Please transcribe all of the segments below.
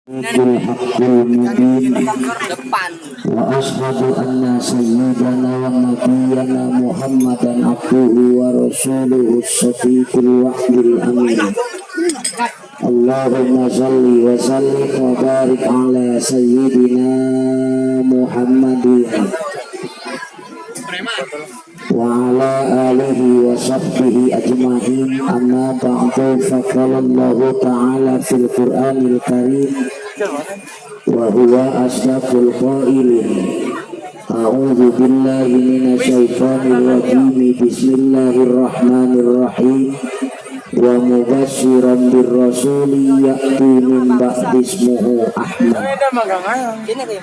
بالحق المبين وأشهد أن سيدنا ونبينا محمدا عبده ورسوله الصديق الوحي الأمين اللهم صل وسلم وبارك على سيدنا محمد وعلى آله وصحبه أجمعين أما بعد فقال الله تعالى في القرآن الكريم وهو أصدق القائلين أعوذ بالله من الشيطان الرجيم بسم الله الرحمن الرحيم ومبشرا بالرسول يأتي من بعد اسمه أحمد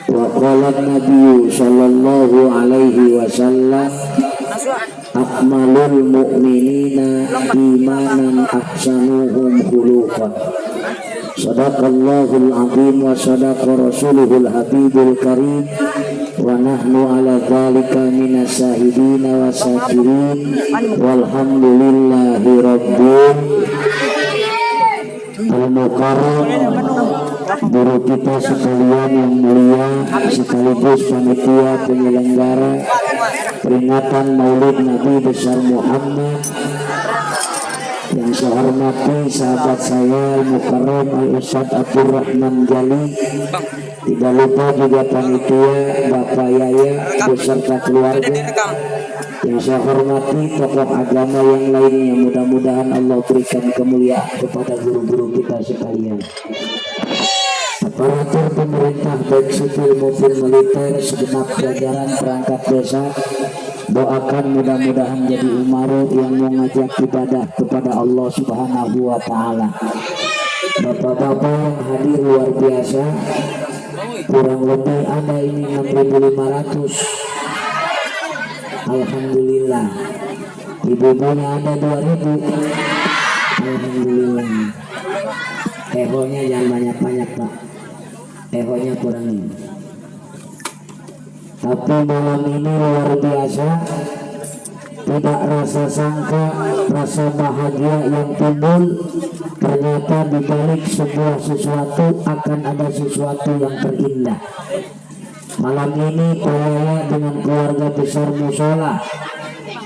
وقال النبي صلى الله عليه وسلم أكمل المؤمنين إيمانا أحسنهم خلقا صدق الله العظيم وصدق رسوله الحبيب الكريم ونحن على ذلك من الشاهدين والشاكرين والحمد لله رب al-mukarram. Guru kita sekalian yang mulia sekaligus panitia penyelenggara peringatan Maulid Nabi besar Muhammad, yang saya hormati sahabat saya Al-Mukarram Al-Ustadz Abdurrahman Jali, tidak lupa juga panitia Bapak Yaya beserta keluarga, yang saya hormati tokoh agama yang lainnya. Mudah-mudahan Allah berikan kemuliaan kepada guru-guru kita sekalian, aparatur pemerintah baik sipil maupun militer, segenap jajaran perangkat desa. Doakan mudah-mudahan jadi umarut yang mengajak ibadah kepada Allah Subhanahu wa Ta'ala. Bapak-bapak yang hadir luar biasa, kurang lebih ada ini 6.500. Alhamdulillah. Ibu-ibunya ada 2.000. Alhamdulillah. Ehonya jangan banyak-banyak, Pak. Ehonya kurangin. Tapi malam ini luar biasa, tidak rasa sangka, rasa bahagia yang timbul. Ternyata di balik sebuah sesuatu akan ada sesuatu yang terindah. Malam ini saya dengan keluarga besar Musola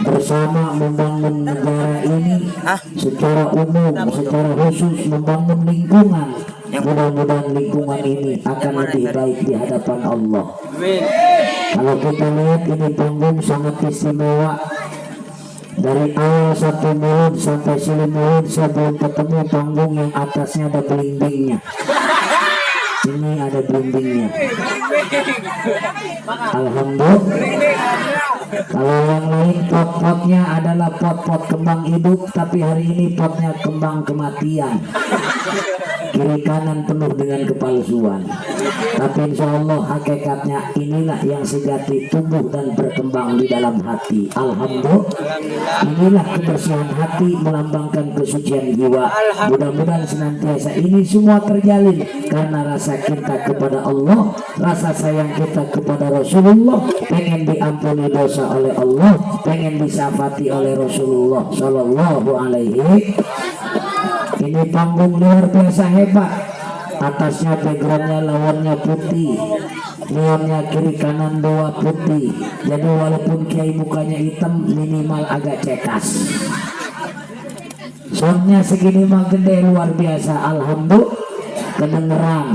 bersama membangun negara ini secara umum, secara khusus membangun lingkungan. Mudah-mudahan lingkungan ini akan lebih baik di hadapan Allah. Kalau kita lihat ini panggung sangat istimewa. Dari awal 1 mulut sampai 10 mulut saya belum ketemu panggung yang atasnya ada belimbingnya. Ini ada belimbingnya. Alhamdulillah. Kalau yang lain pot-potnya adalah pot-pot kembang hidup, tapi hari ini potnya kembang kematian. Kiri kanan penuh dengan kepalsuan. Tapi insya Allah hakikatnya inilah yang sejati tumbuh dan berkembang di dalam hati. Alhamdulillah. Inilah kebersihan hati melambangkan kesucian jiwa. Mudah-mudahan senantiasa ini semua terjalin karena rasa cinta kepada Allah, rasa sayang kita kepada Rasulullah, pengen diampuni dosa oleh Allah, pengen disafati oleh Rasulullah Sallallahu Alaihi. Ini panggung luar biasa hebat. Atasnya backgroundnya lawannya putih, neonnya kiri kanan 2 putih. Jadi walaupun kiai mukanya hitam minimal agak cekas. Soundnya segini mah gede luar biasa. Alhamdulillah, kedengeran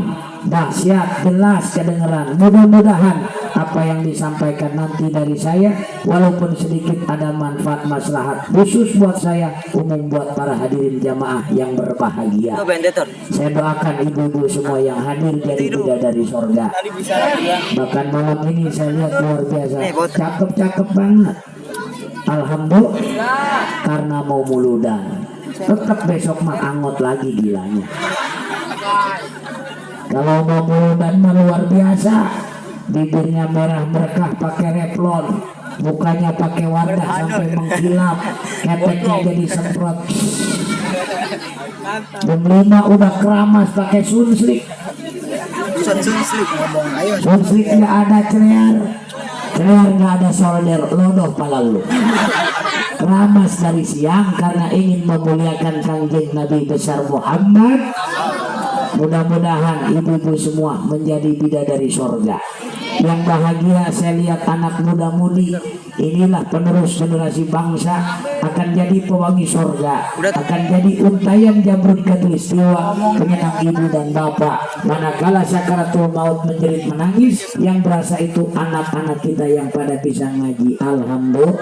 dahsyat, jelas kedengeran. Mudah-mudahan apa yang disampaikan nanti dari saya walaupun sedikit ada manfaat maslahat khusus buat saya, umum buat para hadirin jamaah yang berbahagia. Saya doakan ibu-ibu semua yang hadir jadi bidadari sorga. Bahkan malam ini saya lihat luar biasa, cakep-cakep banget. Alhamdulillah, karena mau muludan. Tetap besok mah angot lagi gilanya. Kalau mau muludan mah luar biasa. Bibirnya merah berkah pakai replon, mukanya pakai wadah sampai mengkilap, keteknya jadi semprot. Jam 5 udah keramas pakai sunslik. Sunslik nggak ada celer nggak ada solder, lodoh pala lu. Keramas dari siang karena ingin memuliakan kanjeng Nabi besar Muhammad. Mudah-mudahan ibu-ibu semua menjadi bidadari sorga. Yang bahagia saya lihat anak muda-mudi, inilah penerus generasi bangsa, akan jadi pewangi sorga, akan jadi untayan Jamrut Katulistiwa, penyenang ibu dan bapak. Manakala sakaratul maut menjerit menangis, yang berasa itu anak-anak kita yang pada bisa ngaji. Alhamdulillah.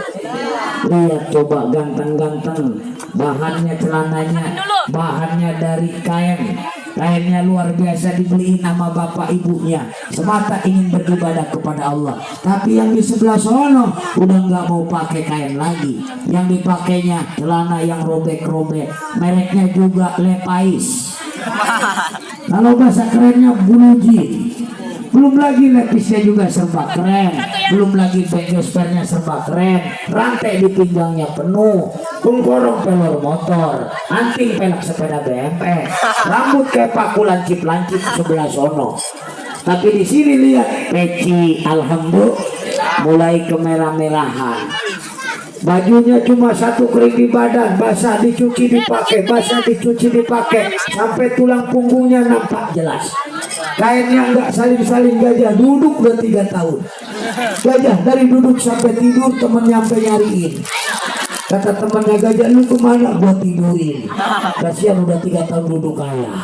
Lihat coba ganteng-ganteng, bahannya celananya, bahannya dari kain. Kainnya luar biasa, dibeliin nama bapak ibunya semata ingin beribadah kepada Allah. Tapi yang di sebelah sono udah nggak mau pakai kain lagi, yang dipakainya celana yang robek-robek, mereknya juga Levi's. Kalau bahasa kerennya blue jean. Belum lagi lepisnya juga serba keren, belum lagi benggespernya serba keren, rantai di pinggangnya penuh, pungkorong pelor motor, anting pelak sepeda BMX, rambut kayak paku lancip-lancip sebelah sono. Tapi di sini lihat peci, alhamdulillah mulai kemerah-merahan. Bajunya cuma satu kering di badan, basah dicuci dipakai, basah dicuci dipakai, sampai tulang punggungnya nampak jelas. Kainnya enggak saling-saling gajah, duduk udah 3 tahun. Gajah dari duduk sampai tidur temen nyampe nyariin. Kata temannya, gajah lu kemana? Gua tidurin. Kasihan udah 3 tahun duduk kalah.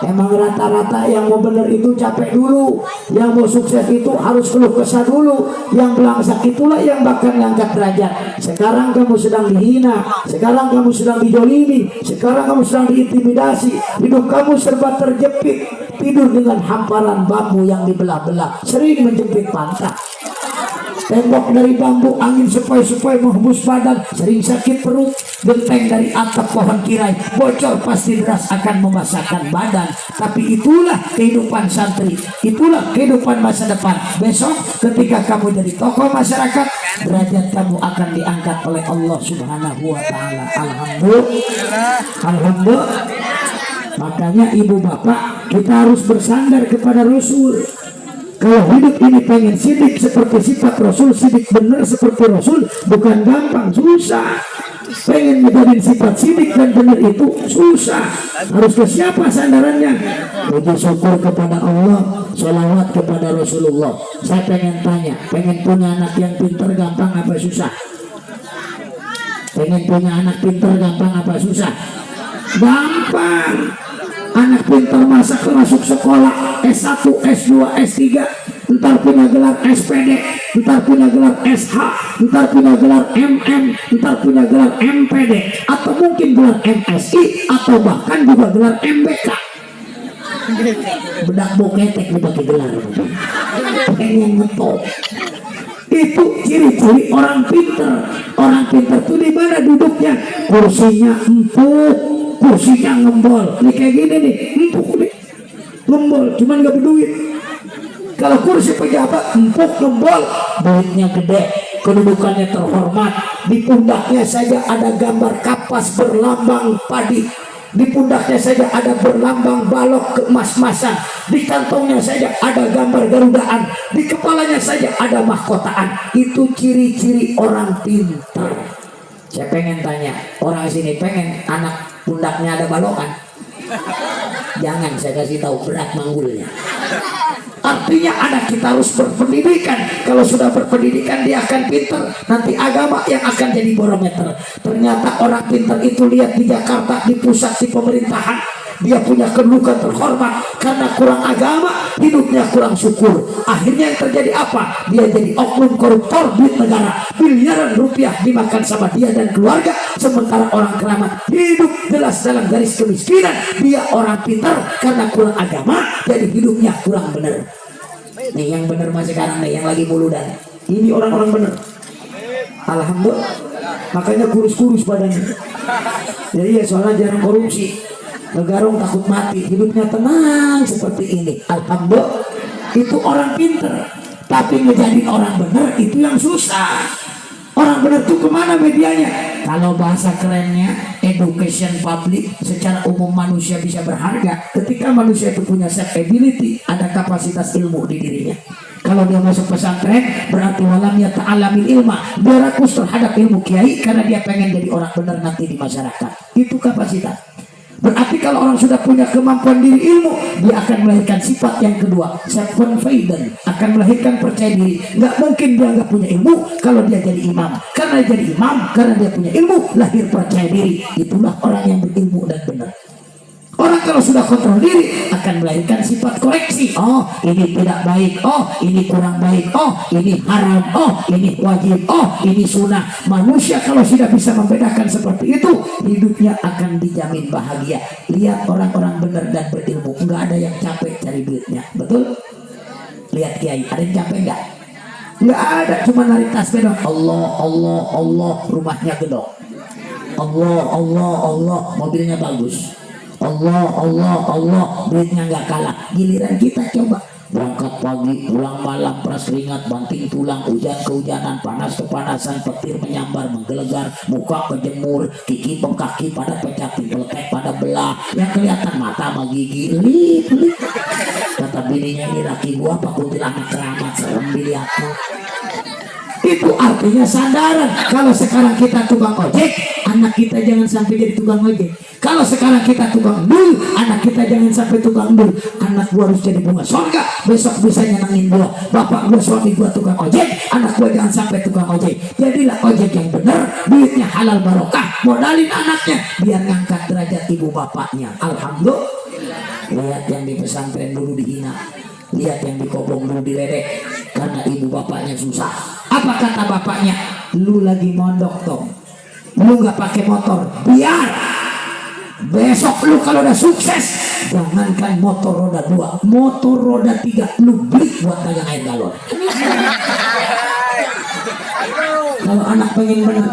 Emang rata-rata yang mau bener itu capek dulu, yang mau sukses itu harus keluh kesah dulu, yang belangsak itulah yang bakal ngangkat derajat. Sekarang kamu sedang dihina, sekarang kamu sedang dijolimi, sekarang kamu sedang diintimidasi, hidup kamu serba terjepit, tidur dengan hamparan bambu yang dibelah-belah, sering menjepit pantat. Tembok dari bambu, angin sepoi-sepoi menghembus badan, sering sakit perut. Genteng dari atap pohon tirai, bocor pasti deras akan memasakkan badan. Tapi itulah kehidupan santri, itulah kehidupan masa depan. Besok ketika kamu jadi tokoh masyarakat, derajat kamu akan diangkat oleh Allah Subhanahu wa Ta'ala. Alhamdulillah, alhamdulillah. Makanya ibu bapak, kita harus bersandar kepada Rasul. Kalau hidup ini pengen sidik seperti sifat Rasul, sidik benar seperti Rasul, bukan gampang, susah. Pengen menjadi sifat sidik dan benar itu susah. Harus ke siapa sandarannya? Puji syukur kepada Allah, sholawat kepada Rasulullah. Saya pengen tanya, pengen punya anak yang pintar gampang apa susah? Pengen punya anak pintar gampang apa susah? Gampang. Anak pintar masuk sekolah S1, S2, S3, ntar punya gelar SPD, ntar punya gelar SH, ntar punya gelar MM, ntar punya gelar MPD, atau mungkin gelar MSI, atau bahkan juga gelar MBK. Bedak boketek dipakai gelar, pengen ngetop. Itu ciri-ciri orang pintar. Orang pintar itu di mana duduknya? Kursinya empuk, kursinya ngembol. Ini kayak gini nih, empuk nih, ngembol, cuman gak berduit. Kalau kursi pejabat empuk, ngembol, duitnya gede, kedudukannya terhormat. Di pundaknya saja ada gambar kapas berlambang padi. Di pundaknya saja ada berlambang balok keemas-emasan. Di kantongnya saja ada gambar garudaan. Di kepalanya saja ada mahkotaan. Itu ciri-ciri orang pintar. Saya pengen tanya, orang sini pengen anak pundaknya ada balokan? Jangan, saya kasih tahu berat manggulnya. Artinya anak kita harus berpendidikan. Kalau sudah berpendidikan dia akan pintar. Nanti agama yang akan jadi barometer. Ternyata orang pintar itu lihat di Jakarta, di pusat di pemerintahan, dia punya kedudukan terhormat. Karena kurang agama, hidupnya kurang syukur. Akhirnya yang terjadi apa? Dia jadi oknum koruptor duit negara. Miliaran rupiah dimakan sama dia dan keluarga. Sementara orang keramat hidup jelas dalam garis kemiskinan. Dia orang pintar karena kurang agama, jadi hidupnya kurang benar. Nih yang benar masih sekarang nih, yang lagi muludan. Ini orang-orang benar. Alhamdulillah. Makanya kurus-kurus badannya. Jadi ya soalnya jarang korupsi. Negarong takut mati, hidupnya tenang seperti ini. Alhamdulillah. Itu orang pintar. Tapi menjadi orang benar itu yang susah. Orang benar itu kemana medianya? Kalau bahasa kerennya education public, secara umum manusia bisa berharga ketika manusia itu punya self ability, ada kapasitas ilmu di dirinya. Kalau dia masuk pesantren berarti walam ya ta'alamil ilma, dia rakus terhadap ilmu kiai karena dia pengen jadi orang benar nanti di masyarakat. Itu kapasitas. Berarti kalau orang sudah punya kemampuan diri ilmu, dia akan melahirkan sifat yang kedua, self confident, akan melahirkan percaya diri. Nggak mungkin dia nggak punya ilmu kalau dia jadi imam. Karena dia jadi imam, karena dia punya ilmu, lahir percaya diri. Itulah orang yang berilmu dan benar. Orang kalau sudah kontrol diri akan melahirkan sifat koreksi. Oh, ini tidak baik. Oh, ini kurang baik. Oh, ini haram. Oh, ini wajib. Oh, ini sunnah. Manusia kalau sudah bisa membedakan seperti itu, hidupnya akan dijamin bahagia. Lihat orang-orang benar dan berilmu, nggak ada yang capek cari duitnya. Betul? Lihat kiai, ada yang capek nggak? Nggak ada, cuma narik tasbih dong. Allah, Allah, Allah, rumahnya gedong. Allah, Allah, Allah, mobilnya bagus. Allah, Allah, Allah, duitnya nggak kalah. Giliran kita coba berangkat pagi, pulang malam, peras keringat, banting tulang, hujan kehujanan, panas kepanasan, petir menyambar, menggelegar, muka kejemur, kiki kaki pada pecah, peleket pada belah, yang kelihatan mata sama gigi, lip. Kata bininya, ini laki gua apa kuntilanak keramat, serem dilihatnya. Itu artinya sandaran. Kalau sekarang kita tukang ojek, anak kita jangan sampai jadi tukang ojek. Kalau sekarang kita tukang dul, anak kita jangan sampai tukang dul. Anak gua harus jadi bunga surga, besok bisa nyenangin gua. Bapak gua, suami gua tukang ojek, anak gua jangan sampai tukang ojek. Jadilah ojek yang benar, duitnya halal barokah, modalin anaknya biar ngangkat derajat ibu bapaknya. Alhamdulillah. Lihat yang di pesantren dulu dihina, lihat yang dikobong dulu diledek karena ibu bapaknya susah. Apa kata bapaknya? Lu lagi mondok Tom, lu nggak pakai motor, biar besok lu kalau udah sukses, jangankan motor roda 2, motor roda 3 lu beli buat dagang air galon. Kalau anak pengen bener,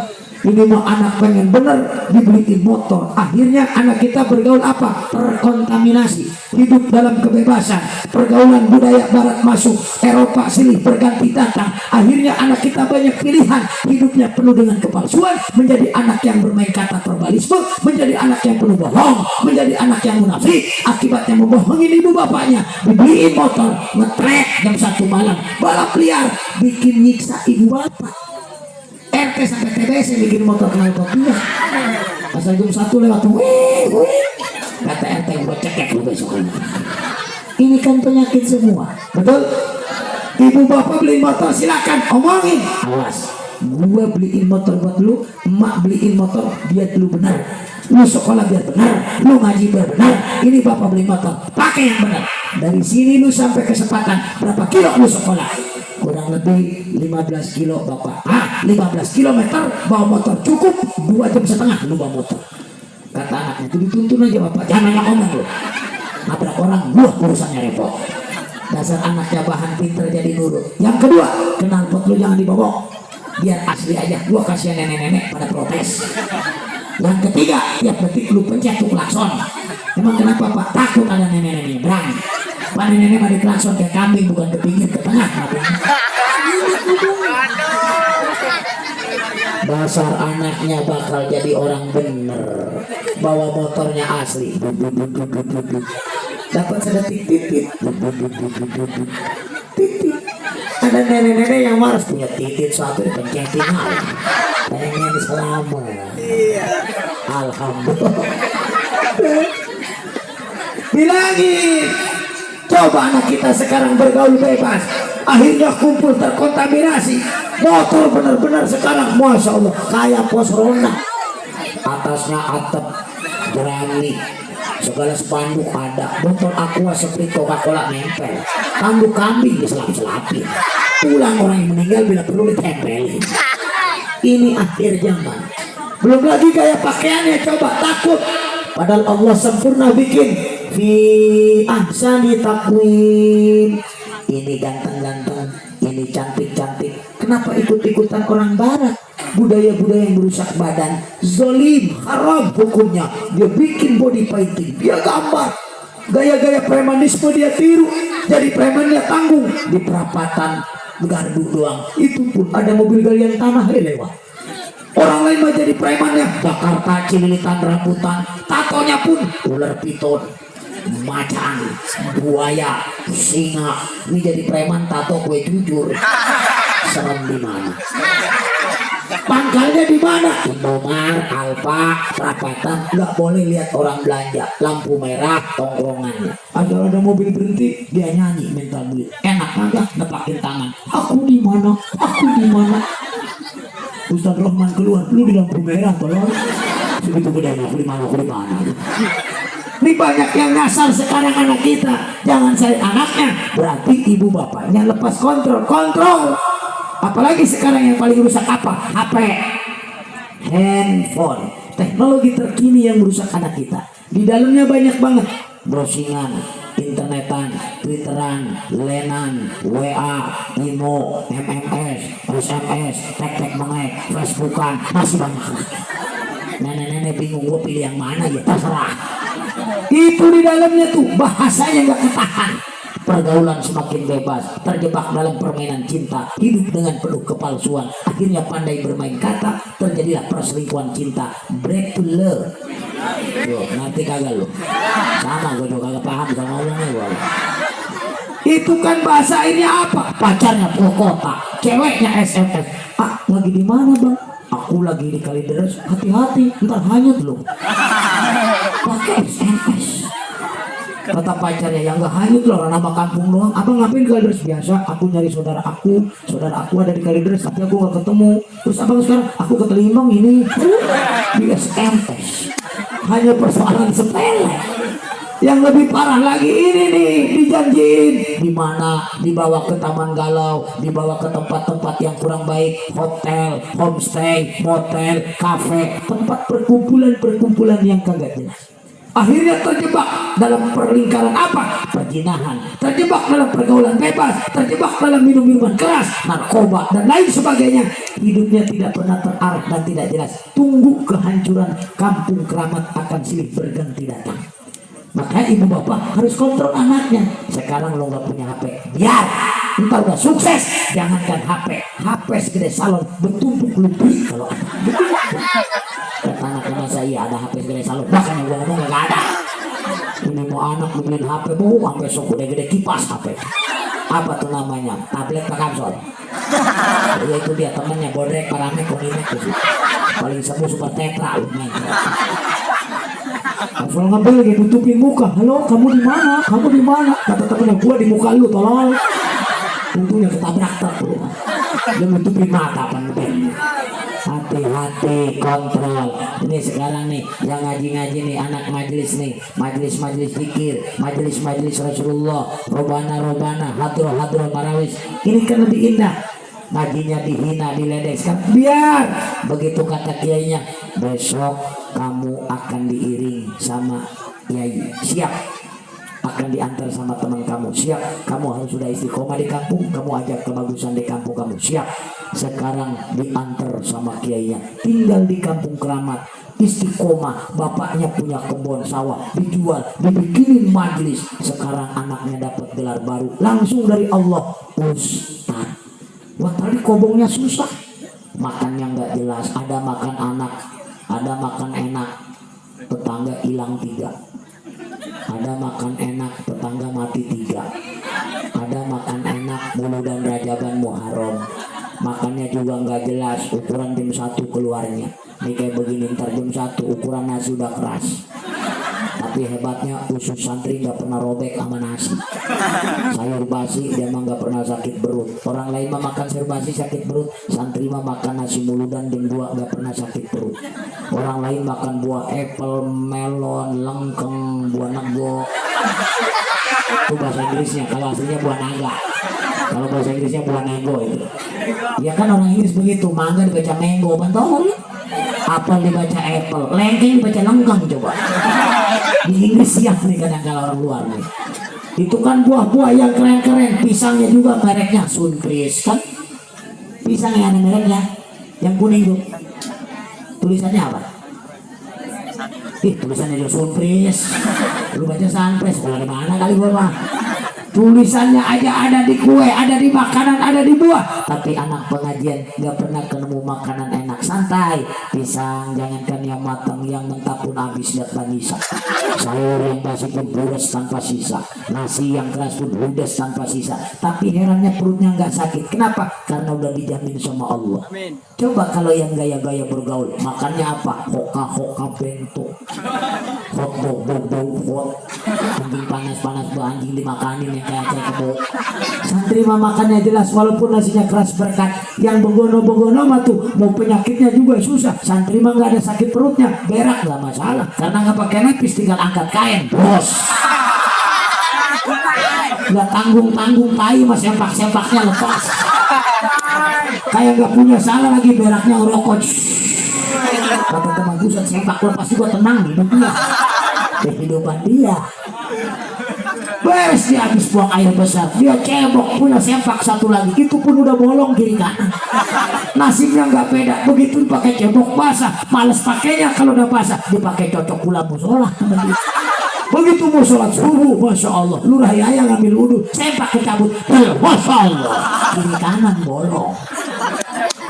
ini mau anak pengen bener, dibeliin motor. Akhirnya anak kita bergaul apa? Terkontaminasi, hidup dalam kebebasan, pergaulan budaya barat masuk, Eropa silih berganti datang. Akhirnya anak kita banyak pilihan, hidupnya penuh dengan kepalsuan, menjadi anak yang bermain kata verbalisme, menjadi anak yang penuh bohong, menjadi anak yang munafik. Akibatnya membohongin ibu bapaknya, dibeliin motor, ngetrek jam 1 malam, balap liar, bikin nyiksa ibu bapak. RT sampai TBC bikin motor kenal kopiah. Asal jam 1 lewat, kata RT gua cekek lu besok ini. Ini kan penyakit semua, betul? Ibu bapak beli motor silakan omongin, awas. Gua beliin motor buat lu, emak beliin motor biar lu benar. Lu sekolah biar benar, lu ngaji biar benar. Ini bapak beli motor, pakai yang benar. Dari sini lu sampai ke Sepatan, berapa kilo lu sekolah? Kurang lebih 15 kilo bapak. 15 kilometer bawa motor cukup 2,5 jam lu bawa motor. Kata anaknya, itu dituntun aja bapak, jangan banyak ngomong lu. Nabrak orang, gua urusannya repot. Dasar anaknya bahan pinter jadi nurut. Yang kedua, knalpot lu jangan dibobok, biar asli aja. Gua kasihan nenek-nenek pada protes. Yang ketiga, tiap detik lu pencet tuh klakson. Emang kenapa pak? Takut ada nenek-nenek nyebrang. Pak nenek-nenek mah diklakson kayak kambing, bukan ke pinggir, ke tengah. Dasar anaknya bakal jadi orang bener, bawa motornya asli, dapat sedetik titit. Ada nenek-nenek yang malas punya titit satu dipencetin aja, pengen selama. Alhamdulillah. Bilangin, coba anak kita sekarang bergaul bebas, akhirnya kumpul terkontaminasi. Motor benar-benar sekarang masya Allah kayak pos ronda, atasnya atap jerami, segala spanduk ada, botol aqua seperti Coca-Cola nempel, tanduk kambing diselap-selapin, tulang orang yang meninggal bila perlu ditempelin. Ini akhir zaman. Belum lagi gaya pakaiannya, coba takut, padahal Allah sempurna bikin fi ahsani taqwim. Ini ganteng-ganteng, ini cantik-cantik. Kenapa ikut-ikutan orang barat? Budaya-budaya yang merusak badan, zolim, haram hukumnya. Dia bikin body painting, dia gambar, gaya-gaya premanisme dia tiru. Jadi premannya tanggung di perapatan gardu doang. Itu pun ada mobil galian tanah lewat. Orang lain mah jadi premannya Jakarta, cililitan, rambutan, tatonya pun ular piton, macan, buaya, singa. Ini jadi preman tato kue jujur. Serem di mana? Pangkalnya di mana? Indomart, Alfa, perapatan. Nggak boleh lihat orang belanja. Lampu merah, tongkrongannya. Ada mobil berhenti, dia nyanyi minta duit. Enak kagak? Nepakin tangan. Aku di mana? Aku di mana? Ustaz Rahman keluar, lu di lampu merah, tolong. Segitu gede, aku di mana? Aku di mana? Ini banyak yang nyasar sekarang anak kita. Jangan saya anaknya, berarti ibu bapaknya lepas kontrol. Apalagi sekarang yang paling rusak apa? HP, handphone, teknologi terkini yang merusak anak kita. Di dalamnya banyak banget browsingan, internetan, twitteran, lenan, WA, Imo, MMS, SMS, tek mengek, Facebookan, masih banyak lagi. Nenek-nenek bingung gue pilih yang mana ya, terserah. Itu di dalamnya tuh bahasanya nggak ketahan. Pergaulan semakin bebas, terjebak dalam permainan cinta, hidup dengan penuh kepalsuan, akhirnya pandai bermain kata, terjadilah perselingkuhan cinta, break to love. Yo, nanti kagak lo, sama gue juga kagak paham sama ngomongnya gue. Itu kan bahasa ini apa? Pacarnya pulang kota, ceweknya SMS. Ah, lagi di mana bang? Aku lagi di Kalideres, hati-hati, ntar hanyut lo. Pakai SMS. Kata pacarnya, yang gak hanyut loh, nama kampung doang. Abang ngapain di Kalideres? Biasa, aku nyari saudara aku ada di Kalideres, tapi aku gak ketemu. Terus abang sekarang, aku ke Telimbang ini di SMS. Hanya persoalan sepele. Yang lebih parah lagi ini nih, dijanjiin di mana, dibawa ke taman galau, dibawa ke tempat-tempat yang kurang baik, hotel, homestay, motel, kafe, tempat perkumpulan yang kagak jelas. Akhirnya terjebak dalam perlingkaran apa? Perjinahan. Terjebak dalam pergaulan bebas, terjebak dalam minum-minuman keras, narkoba dan lain sebagainya. Hidupnya tidak pernah terarah dan tidak jelas. Tunggu kehancuran kampung keramat akan silih berganti datang. Makanya ibu bapak harus kontrol anaknya. Sekarang lo nggak punya HP, biar entar udah sukses, jangankan HP segede salon bertumpuk lebih. Kalau kata anak saya ada HP segede salon, bahkan yang gua ngomong nggak ada. Ini mau anak beliin HP, mau sampai sok gede-gede kipas HP. Apa tuh namanya? Tablet Pak Kamsol. Ya itu dia temennya bodrek paramek konimek tuh. Paling sembuh super tetra main. Kalau ngambil lagi tutupin muka, halo kamu di mana? Kamu di mana? Kata temennya gua di muka lu, tolong. Untungnya ketabrak truk. Dia tutupin mata pandai. Hati-hati, kontrol. Ini sekarang nih yang ngaji-ngaji nih anak majelis nih, majelis zikir, majelis Rasulullah, robana, hadroh marawis. Ini kan lebih indah. Ngajinya dihina, diledekkan. Biar begitu kata kiainya, besok kamu akan diiring sama kiai. Siap, akan diantar sama teman kamu. Siap, kamu harus sudah istiqomah di kampung, kamu ajak kebagusan di kampung kamu. Siap, sekarang diantar sama kiainya, tinggal di kampung keramat, istiqomah. Bapaknya punya kebun sawah, dijual, dibikinin majelis. Sekarang anaknya dapat gelar baru langsung dari Allah, Ustaz. Wah, tadi kobongnya susah, makannya nggak jelas, ada makan anak, ada makan enak, tetangga hilang 3, ada makan enak, tetangga mati 3, ada makan enak, mulu dan rajaban Muharram, makannya juga nggak jelas, ukuran jam 1 keluarnya, ini kayak begini, ntar jam 1 ukuran nasi udah keras. Tapi hebatnya usus santri nggak pernah robek sama nasi. Sayur basi dia mah nggak pernah sakit perut. Orang lain mah makan sayur basi sakit perut, santri mah makan nasi mulu dan jam 2 nggak pernah sakit perut. Orang lain makan buah apple, melon, lengkeng, buah nego. Itu bahasa Inggrisnya, kalau aslinya buah naga. Kalau bahasa Inggrisnya buah nego itu. Ya kan orang Inggris begitu, mangga dibaca mango, bantol. Apel dibaca apple, lengkeng dibaca lengkeng coba. Di Inggris siap nih kadang kalau orang luar nih. Itu kan buah-buah yang keren-keren. Pisangnya juga mereknya Sunpris kan. Pisang yang ada mereknya, yang kuning tuh. Tulisannya apa? Tulisannya juga Sunpris. Lu baca Sunpris, kalau di mana kali gua mah. Tulisannya aja ada di kue, ada di makanan, ada di buah. Tapi anak pengajian gak pernah ketemu makanan enak. santai. Pisang jangankan yang matang, yang mentah pun habis lihat Bang Isa. Sayur yang basi pun ludes tanpa sisa, nasi yang keras pun ludes tanpa sisa. Tapi herannya perutnya nggak sakit. Kenapa? Karena udah dijamin sama Allah. Amin. Coba kalau yang gaya-gaya bergaul, makannya apa? Hoka-hoka bento, hot dog hot, anjing panas-panas anjing dimakanin yang kayak kebo. Santri mah makannya jelas walaupun nasinya keras berkat. Yang begono-begono mah tuh mau penyakitnya juga susah. Santri mah nggak ada sakit perutnya, berak nggak masalah karena nggak pakai nepis, tinggal angkat kain, bos. Nggak tanggung-tanggung tai mas, sempak-sempaknya lepas. Kayak nggak punya salah lagi, beraknya ngerokok. Kata teman Buset, sempak lepas juga tenang hidup dia. Kehidupan dia. Beres dia habis buang air besar, dia cebok punya sempak satu lagi, itu pun udah bolong kiri kanan. Nasibnya nggak beda, begitu pakai cebok basah, males pakainya kalau udah basah, dipakai cocok pula musola. Begitu mau sholat subuh, masya Allah, lurah yang ngambil wudhu, sempak kecabut, masya Allah, kiri kanan bolong.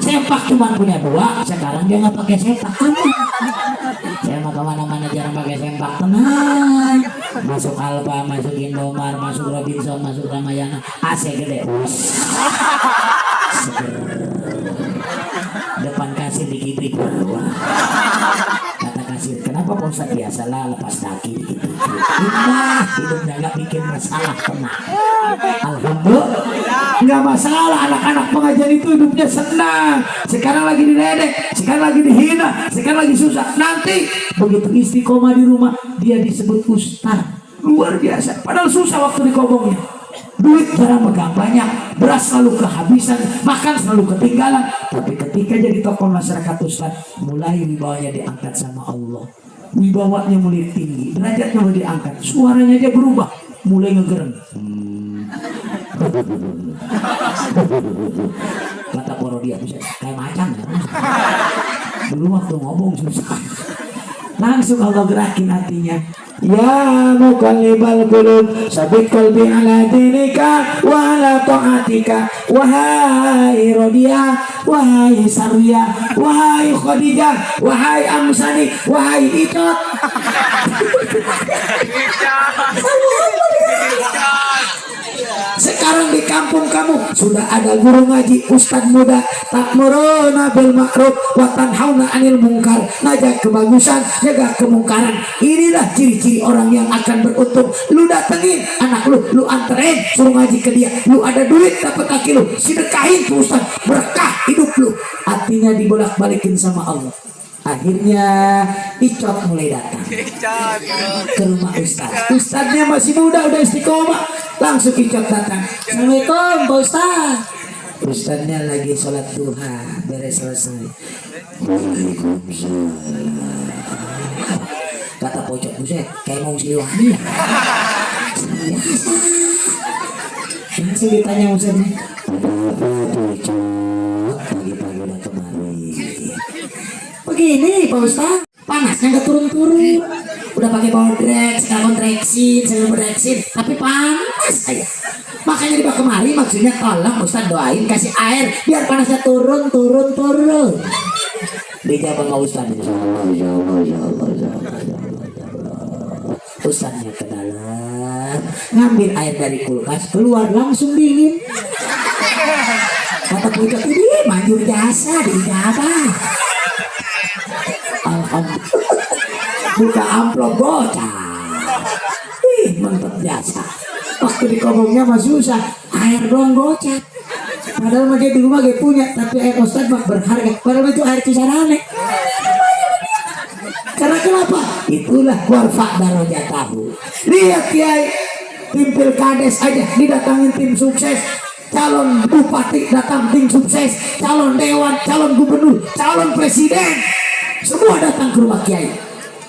Sempak cuma punya dua, sekarang dia nggak pakai sempak. Saya mau kemana-mana jarang pakai sempak, tenang. Masuk Alfa, masuk Indomar, masuk Robinson, masuk Ramayana, AC gede, depan kasir dikibrik berdua. Kata kasir, kenapa Pak Ustaz? Biasalah lepas kaki dikit-dikit. Indah, hidupnya nggak bikin masalah, tenang. Alhamdulillah, nggak masalah. Anak-anak pengajian itu hidupnya senang. Sekarang lagi diledek, sekarang lagi dihina, sekarang lagi susah. Nanti begitu istiqomah di rumah, dia disebut ustaz. Luar biasa. Padahal susah waktu dikobongnya. Duit jarang megang banyak, beras selalu kehabisan, makan selalu ketinggalan. Tapi ketika jadi tokoh masyarakat ustaz, mulai wibawanya diangkat sama Allah. Wibawanya mulai tinggi, derajatnya mulai diangkat, suaranya aja berubah, mulai ngegereng. Kata Porodia, kayak macan ya. Dulu waktu ngomong susah, langsung Allah gerakin hatinya. Ya muqallibal qulub sabit qalbi ala dinika wa ala ta'atika. Wahai Rodia, wahai Sarwia, wahai Khadijah, wahai Amsani, wahai Icot. Sekarang di kampung kamu sudah ada guru ngaji, ustadz muda, ta'muruna bil ma'ruf wa tanhauna 'anil munkar, ngajak kebagusan, jaga kemungkaran. Inilah ciri-ciri orang yang akan beruntung. Lu datengin anak lu anterin, suruh ngaji ke dia. Lu ada duit dapat kaki lu, sedekahin ke ustadz, berkah hidup lu. Artinya dibolak-balikin sama Allah. Akhirnya Icot mulai datang ke rumah ustaz. Ustaznya masih muda, udah istiqomah. Langsung Icot datang. Assalamualaikum Pak Ustaz. Ustaznya lagi sholat duha, beres selesai. Waalaikumsalam. Kata pojok Buset, kayak mau siliwangi. Langsung ditanya ustaznya, ada apa tuh Icot? Pagi-pagi udah kemari. Begini Pak Ustaz, panasnya nggak turun-turun. Udah pakai bodrek, sekarang kontreksin, sekarang bodreksin, tapi panas aja. Makanya dibawa kemari, maksudnya tolong Ustaz doain, kasih air biar panasnya turun. Dijawab sama Ustaz, insya Allah. Ustaznya ke dalam, ngambil air dari kulkas, keluar langsung dingin. Kata pucuk ini manjur jasa diijabah. Alhamdulillah, buka amplop bocah. Mantap biasa. Waktu dikobongnya mah susah, air doang gocap. Padahal mah dia di rumah dia punya, tapi air Ustaz mah berharga. Padahal itu air Cisarane. Karena kenapa? Itulah warfa darajatahu. Lihat Kiai, tim Pilkades aja didatangin tim sukses. Calon bupati datang tim sukses, calon dewan, calon gubernur, calon presiden, semua datang ke rumah Kiai.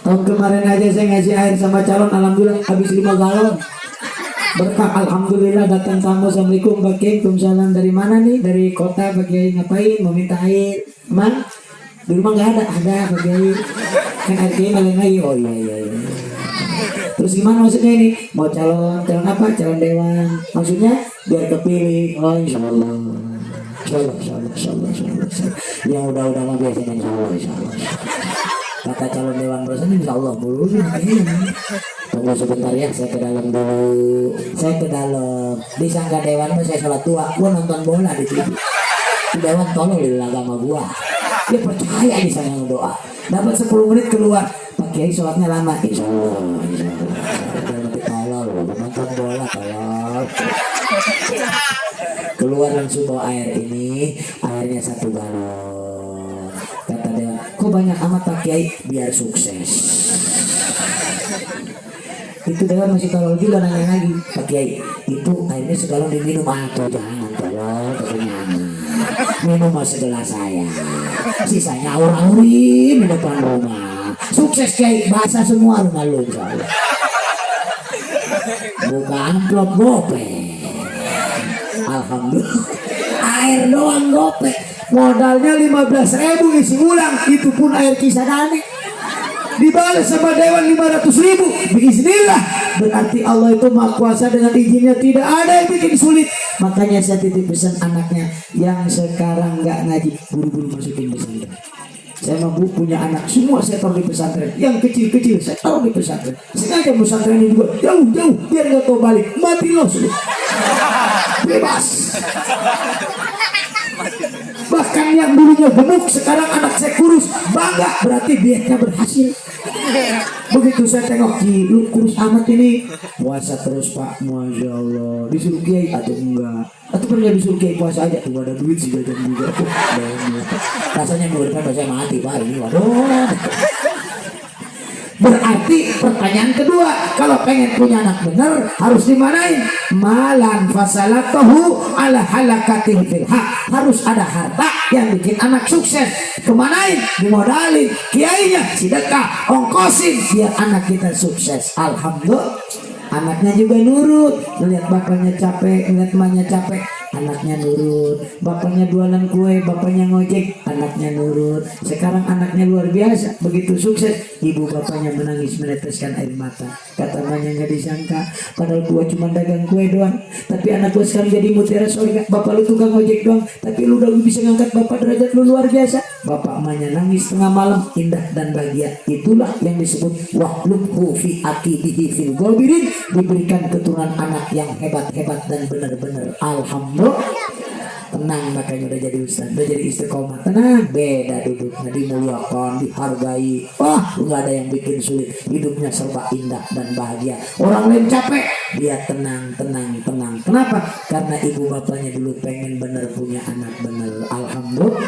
Tahun kemarin aja saya ngasih air sama calon, alhamdulillah habis 5 galon. Berkah, alhamdulillah. Datang tamu, assalamualaikum Pak Kiai. Waalaikumsalam. Dari mana nih? Dari kota Pak Kiai. Ngapain? Mau minta air? Man? Di rumah nggak ada Pak Kiai. Kan air Kiai malah lagi. Oh iya. Terus gimana maksudnya ini? Mau calon apa? Calon dewan. Maksudnya biar kepilih. Oh insya Allah. Insyaallah. Yang udah mah biasanya insyaallah. Kata calon dewan persen insyaallah dulu nih. Tunggu sebentar ya, saya ke dalam dulu. Saya ke dalam. Disangka dewan mah saya sholat tua, gua nonton bola di TV. Dewan tolong di agama gua. Dia percaya di sana doa. Dapat 10 menit keluar. Pak Kiai sholatnya lama. Insyaallah. Nanti tolong nonton bola tolong. Keluar langsung bawa air ini, airnya 1 galon. Kata dewan, kok banyak amat Pak Kiai? Biar sukses. Itu dewan masih tolol juga nanya lagi, Pak Kiai, itu airnya segalon diminum atau jangan tolong, katanya minum segelas saya, sisanya aur-aurin di depan rumah. Sukses Kiai, basah semua rumah lu soalnya. Buka amplop gope. Alhamdulillah, air doang gope. Modalnya 15.000 isi ulang, itu pun air Kisadani. Dibalas sama dewan 500.000. Bismillah. Berarti Allah itu maha kuasa, dengan izinnya tidak ada yang bikin sulit. Makanya saya titip pesan anaknya yang sekarang nggak ngaji, buru-buru masukin pesantren. Saya mampu punya anak semua saya taruh di pesantren. Yang kecil-kecil saya taruh di pesantren. Sengaja pesantren ini juga jauh-jauh biar nggak tahu balik. Mati loh sudah. Bebas. Bahkan yang dulunya gemuk sekarang anak saya kurus, bangga, berarti dietnya berhasil. Begitu saya tengok, lu kurus amat ini, puasa terus Pak, Masya Allah. Disuruh Kiai atau enggak, atau pernah disuruh Kiai puasa aja, tuh ada duit sih jajan juga. Rasanya minggu depan saya mati Pak ini, waduh. Berarti pertanyaan kedua, kalau pengen punya anak bener harus dimanain? Malan fasalatahu ala halakatin fil haq. Harus ada harta yang bikin anak sukses. Kemanain? Dimodalin. Kiainya sedekah, ongkosin biar anak kita sukses. Alhamdulillah. Anaknya juga nurut. Melihat bapaknya capek, melihat emaknya capek, anaknya nurut. Bapaknya jualan kue, bapaknya ngojek, anaknya nurut. Sekarang anaknya luar biasa, begitu sukses, ibu bapaknya menangis meneteskan air mata. Kata emaknya nggak disangka, padahal gua cuma dagang kue doang, tapi anak gua sekarang jadi mutiara surga. Bapak lu tukang ngojek doang, tapi lu udah bisa ngangkat bapak, derajat lu luar biasa. Bapak emaknya nangis tengah malam, indah dan bahagia. Itulah yang disebut wahlubhu fi aqibihi fil ghabirin, diberikan keturunan anak yang hebat-hebat dan benar-benar alhamdulillah. Tenang, makanya udah jadi ustaz, udah jadi istiqomah, tenang, beda duduknya, dimuliakan, dihargai. Wah, nggak ada yang bikin sulit, hidupnya serba indah dan bahagia. Orang lain capek, dia tenang. Kenapa? Karena ibu bapaknya dulu pengen bener punya anak bener. Alhamdulillah.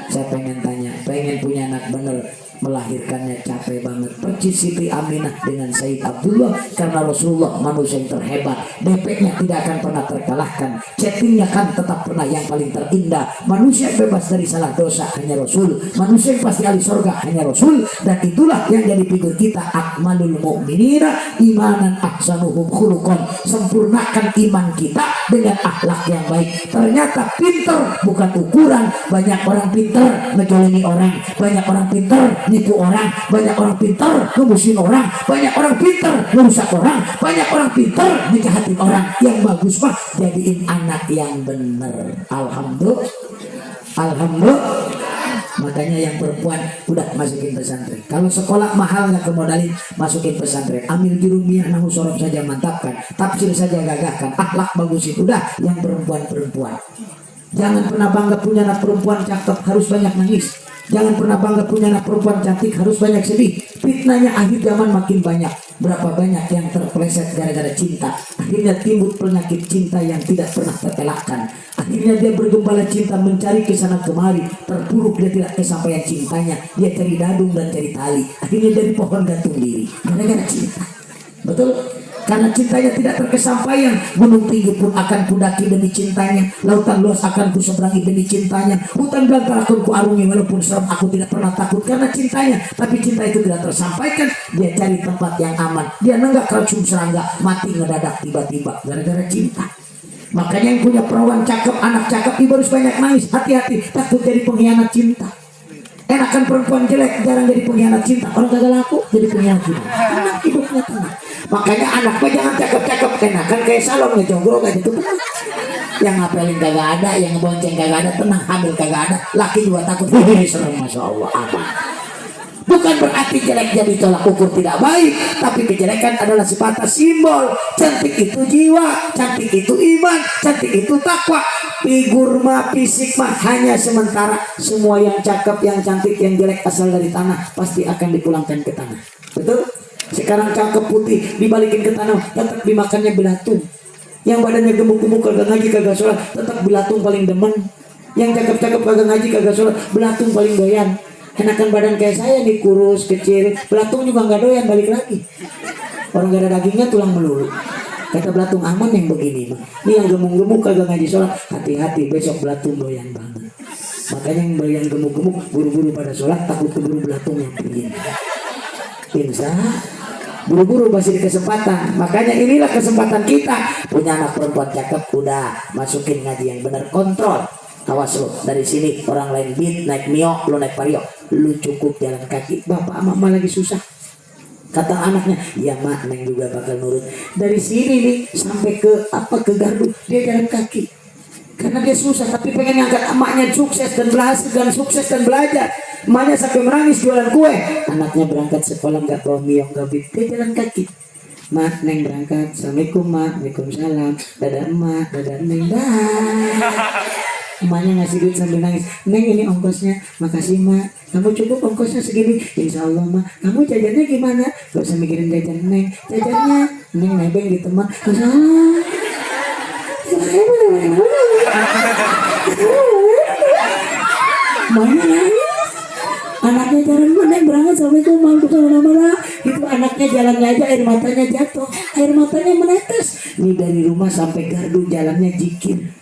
Saya pengen tanya, pengen punya anak bener, melahirkannya capek banget. Percis Siti Aminah dengan Said Abdullah, karena Rasulullah manusia yang terhebat, DP-nya tidak akan pernah terkalahkan, chattingnya kan tetap pernah yang paling terindah. Manusia bebas dari salah dosa hanya Rasul, manusia yang pasti ahli surga hanya Rasul. Dan itulah yang jadi figur kita, akmalul mu'minina imanan ahsanuhum khuluqan. Sempurnakan iman kita dengan akhlak yang baik. Ternyata pinter bukan ukuran. Banyak orang pinter ngejolimi orang, banyak orang pinter nipu orang, banyak orang pintar ngemusuhin orang, banyak orang pintar merusak orang, banyak orang pintar ngejahatin orang. Yang bagus mah jadiin anak yang bener. Alhamdulillah. Makanya yang perempuan udah masukin pesantren. Kalau sekolah mahal nggak kemodalin, masukin pesantren. Ambil jurumiyah nahu sorof saja mantapkan, tafsir saja gagahkan, akhlak bagusin. Udah yang perempuan. Jangan pernah bangga punya anak perempuan cakep, harus banyak nangis. Jangan pernah bangga punya anak perempuan cantik, harus banyak sedih. Fitnahnya akhir zaman makin banyak. Berapa banyak yang terpeleset gara-gara cinta. Akhirnya timbul penyakit cinta yang tidak pernah terelakkan. Akhirnya dia bergembala cinta, mencari kesana kemari. Terpuruk, dia tidak kesampaian cintanya. Dia cari dadung dan cari tali. Akhirnya dari pohon gantung diri gara-gara cinta. Betul? Karena cintanya tidak terkesampaian. Gunung tinggi pun akan kudaki demi cintanya, lautan luas akan kuseberangi demi cintanya, hutan belantara akan kuarungi walaupun serem aku tidak pernah takut karena cintanya. Tapi cinta itu tidak tersampaikan. Dia cari tempat yang aman, dia nenggak keracun serangga, mati ngedadak tiba-tiba gara-gara cinta. Makanya yang punya perawan cakep, anak cakep, ibu harus banyak nangis. Hati-hati, takut jadi pengkhianat cinta. enakan perempuan jelek jarang jadi pengkhianat cinta, orang kagak laku jadi pengkhianat cinta. Hidupnya tenang. Makanya anak mah jangan cakep-cakep, enakan kayak salon ngejogrok aja gitu. Yang ngapelin kagak ada, yang ngebonceng kagak ada, tenang, hamil kagak ada, laki juga takut. Serem, masya Allah, aman. Bukan berarti jelek jadi tolak ukur tidak baik, tapi kejelekan adalah sebatas simbol. Cantik itu jiwa, cantik itu iman, cantik itu takwa. Figur mah, fisik mah hanya sementara. Semua yang cakep, yang cantik, yang jelek asal dari tanah pasti akan dipulangkan ke tanah. Betul? Sekarang cakep putih dibalikin ke tanah, tetap dimakannya belatung. Yang badannya gemuk-gemuk kagak ngaji kagak sholat, tetap belatung paling demen. Yang cakep-cakep kagak ngaji kagak sholat, belatung paling doyan. Enakan badan kayak saya nih, kurus, kecil, belatung juga nggak doyan, balik lagi. Orang gak ada dagingnya tulang melulu. Kata belatung aman yang begini mah. Ini yang gemuk-gemuk kagak ngaji sholat, hati-hati besok belatung doyan banget. Makanya yang gemuk-gemuk buru-buru pada sholat, takut keburu belatung yang begini. Insya buru-buru masih di kesempatan. Makanya inilah kesempatan kita. Punya anak perempuan cakep, udah masukin ngaji yang benar, kontrol. Awas lo, dari sini orang lain beat naik mio, lo naik vario, lu cukup jalan kaki. Bapak mama lagi susah. Kata anaknya, ya mak, neng juga bakal nurut. Dari sini nih sampai ke Gardu, dia jalan kaki. Karena dia susah, tapi pengen ngangkat emaknya sukses dan berhasil dan sukses dan belajar. Emaknya sampai menangis jualan kue. Anaknya berangkat sekolah nggak bawa mio, nggak beat, dia jalan kaki. Mak, neng berangkat. Assalamualaikum mak, waalaikumsalam. Dadah emak, dadah neng, dah. Emaknya ngasih duit sambil nangis. Neng, ini ongkosnya. Makasih mak. Kamu cukup ongkosnya segini? Insya Allah mak. Kamu jajannya gimana? Gak usah mikirin jajan neng. Jajannya neng nebeng di teman. Emaknya nangis. Anaknya jalan, neng berangkat. Assalamualaikum mak, bukan mana-mana. Itu anaknya jalannya aja air matanya jatuh. Air matanya menetes. Ini dari rumah sampai Gardu jalannya jikir.